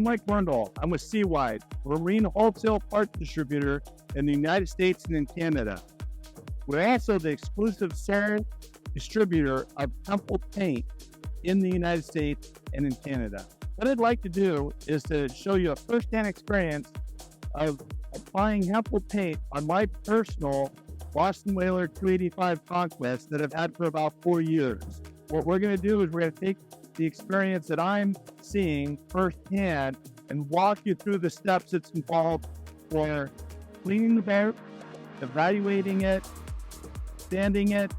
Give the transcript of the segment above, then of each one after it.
Mike Brundle. I'm with Seawide, a marine wholesale parts distributor in the United States and in Canada. We're also the exclusive sole distributor of Hempel paint in the United States and in Canada. What I'd like to do is to show you a first-hand experience of applying Hempel paint on my personal Boston Whaler 285 Conquest that I've had for about 4 years. What we're going to do is we're going to take the experience that I'm seeing firsthand and walk you through the steps that's involved for cleaning the paint, evaluating it, sanding it,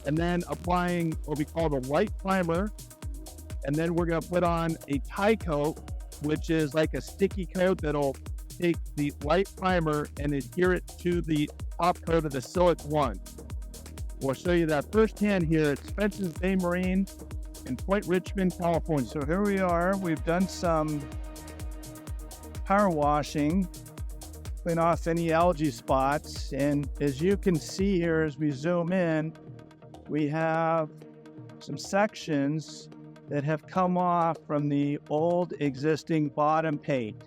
and then applying what we call the light primer. And then we're going to put on a tie coat, which is like a sticky coat that'll take the light primer and adhere it to the top coat of the Silicone. We'll show you that firsthand here at Spencer's Bay Marine in Point Richmond, California. So here we are. We've done some power washing, clean off any algae spots. And as you can see here, as we zoom in, we have some sections that have come off from the old existing bottom paint.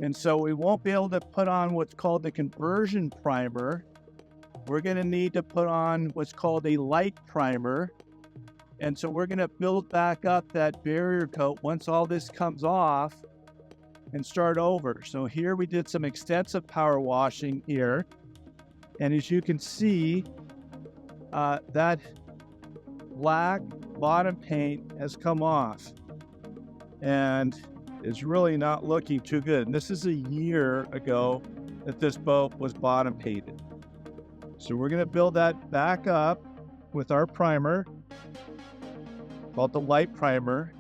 And so we won't be able to put on what's called the conversion primer. We're going to need to put on what's called a light primer. And so we're going to build back up that barrier coat once all this comes off and start over. So here we did some extensive power washing here. And as you can see, that black bottom paint has come off and is really not looking too good. And this is a year ago that this boat was bottom painted. So we're going to build that back up with our primer called the light primer,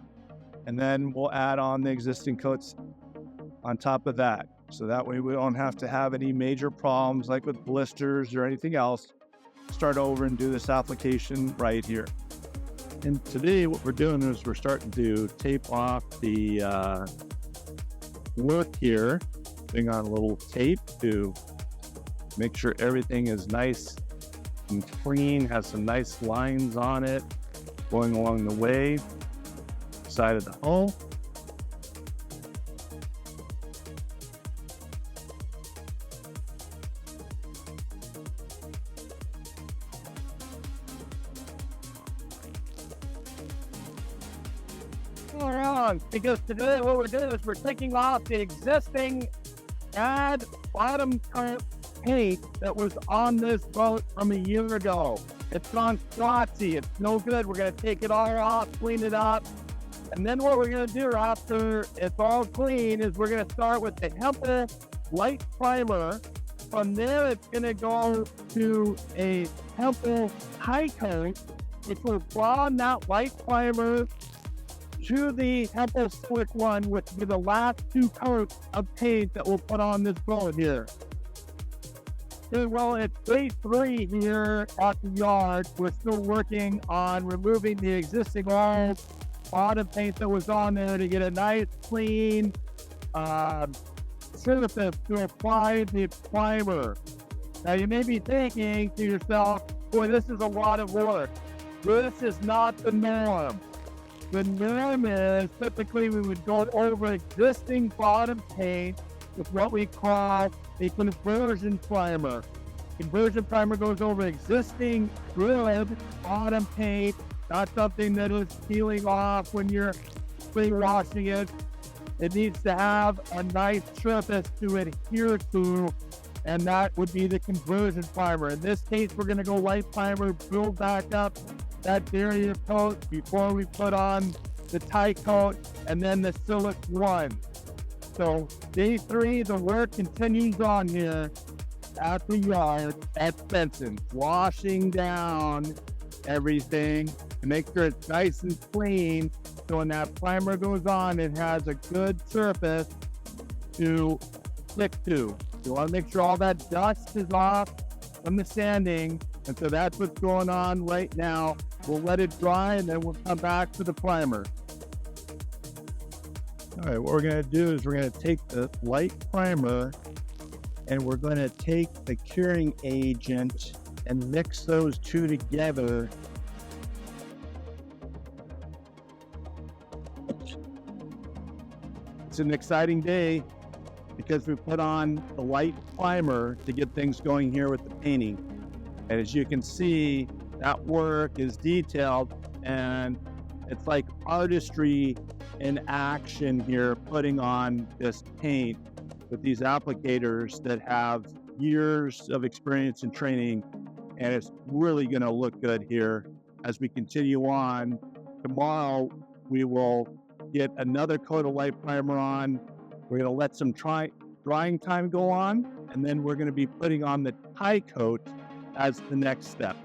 and then we'll add on the existing coats on top of that. So that way we don't have to have any major problems like with blisters or anything else. Start over and do this application right here. And today what we're doing is we're starting to tape off the work here, putting on a little tape to make sure everything is nice and clean, has some nice lines on it going along the way, side of the hull. Because today what we're doing is we're taking off the existing add bottom coat paint that was on this boat from a year ago. It's gone scotchy, it's no good. We're going to take it all off, clean it up, and then what we're going to do after it's all clean is we're going to start with the Hempel light primer. From there it's going to go to a Hempel high coat, which will apply that light primer to the Hempel Silicone, which will be the last 2 coats of paint that we'll put on this boat here. Well, it's day 3 here at the yard. We're still working on removing the existing old bottom paint that was on there to get a nice clean surface to apply the primer. Now you may be thinking to yourself, boy, this is a lot of work. This is not the norm. The norm is typically we would go over existing bottom paint with what we call a conversion primer. Conversion primer goes over existing good bottom paint, not something that is peeling off when you're clean washing it. It needs to have a nice surface to adhere to, and that would be the conversion primer. In this case, we're going to go light primer, build back up that barrier coat before we put on the tie coat and then the Silicone. So day 3, the work continues on here at the yard at Benson, washing down everything to make sure it's nice and clean. So when that primer goes on, it has a good surface to stick to. You want to make sure all that dust is off from the sanding. And so that's what's going on right now. We'll let it dry and then we'll come back to the primer. All right, what we're going to do is we're going to take the light primer and we're going to take the curing agent and mix those two together. It's an exciting day because we put on the light primer to get things going here with the painting. And as you can see, that work is detailed and it's like artistry in action here, putting on this paint with these applicators that have years of experience and training. And it's really going to look good here as we continue on. Tomorrow, we will get another coat of light primer on. We're going to let some drying time go on, and then we're going to be putting on the tie coat as the next step.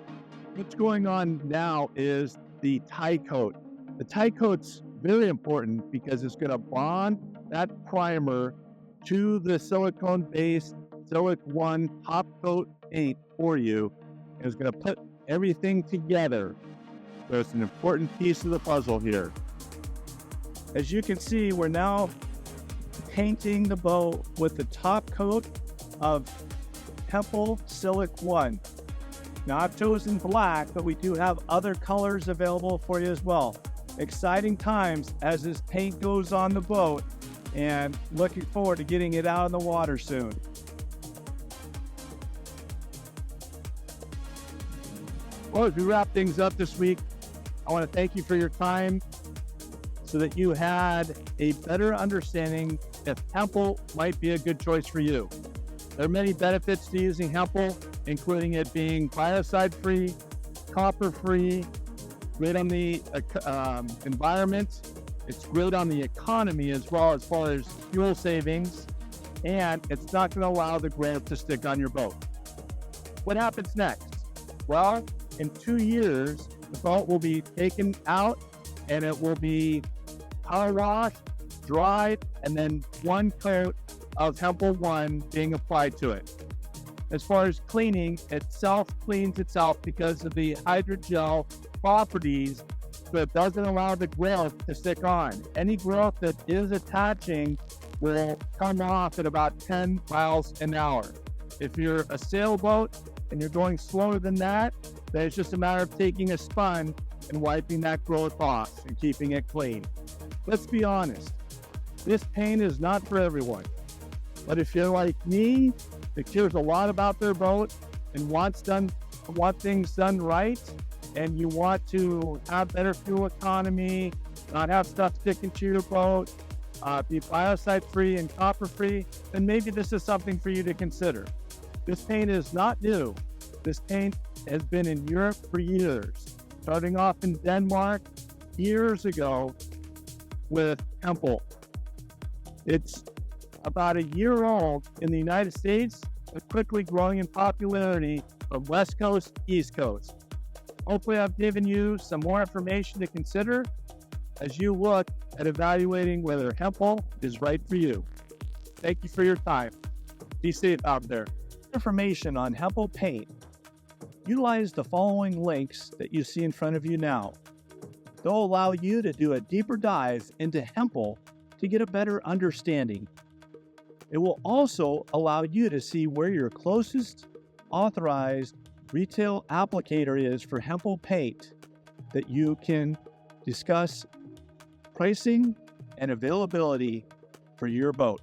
What's going on now is the tie coat. The tie coat's very important because it's going to bond that primer to the silicone-based Silic 1 top coat paint for you. And it's going to put everything together. So it's an important piece of the puzzle here. As you can see, we're now painting the boat with the top coat of Hempel Silic 1. Now I've chosen black, but we do have other colors available for you as well. Exciting times as this paint goes on the boat, and looking forward to getting it out in the water soon. Well, as we wrap things up this week, I want to thank you for your time so that you had a better understanding if Hempel might be a good choice for you. There are many benefits to using Hempel, including it being biocide-free, copper-free, great on the environment. It's great on the economy as well as far as fuel savings, and it's not going to allow the grout to stick on your boat. What happens next? Well, in 2 years, the boat will be taken out and it will be power washed, dried, and then one coat of Hempel 1 being applied to it. As far as cleaning, it self-cleans itself because of the hydrogel properties, so it doesn't allow the growth to stick on. Any growth that is attaching will come off at about 10 miles an hour. If you're a sailboat and you're going slower than that, then it's just a matter of taking a sponge and wiping that growth off and keeping it clean. Let's be honest, this paint is not for everyone. But if you're like me, that cares a lot about their boat and want things done right, and you want to have better fuel economy, not have stuff sticking to your boat, be biocide-free and copper-free, then maybe this is something for you to consider. This paint is not new. This paint has been in Europe for years, starting off in Denmark years ago with Hempel. It's about a year old in the United States, but quickly growing in popularity from West Coast to East Coast. Hopefully I've given you some more information to consider as you look at evaluating whether Hempel is right for you. Thank you for your time. Be safe out there. Information on Hempel paint. Utilize the following links that you see in front of you now. They'll allow you to do a deeper dive into Hempel to get a better understanding. It will also allow you to see where your closest authorized retail applicator is for Hempel paint, that you can discuss pricing and availability for your boat.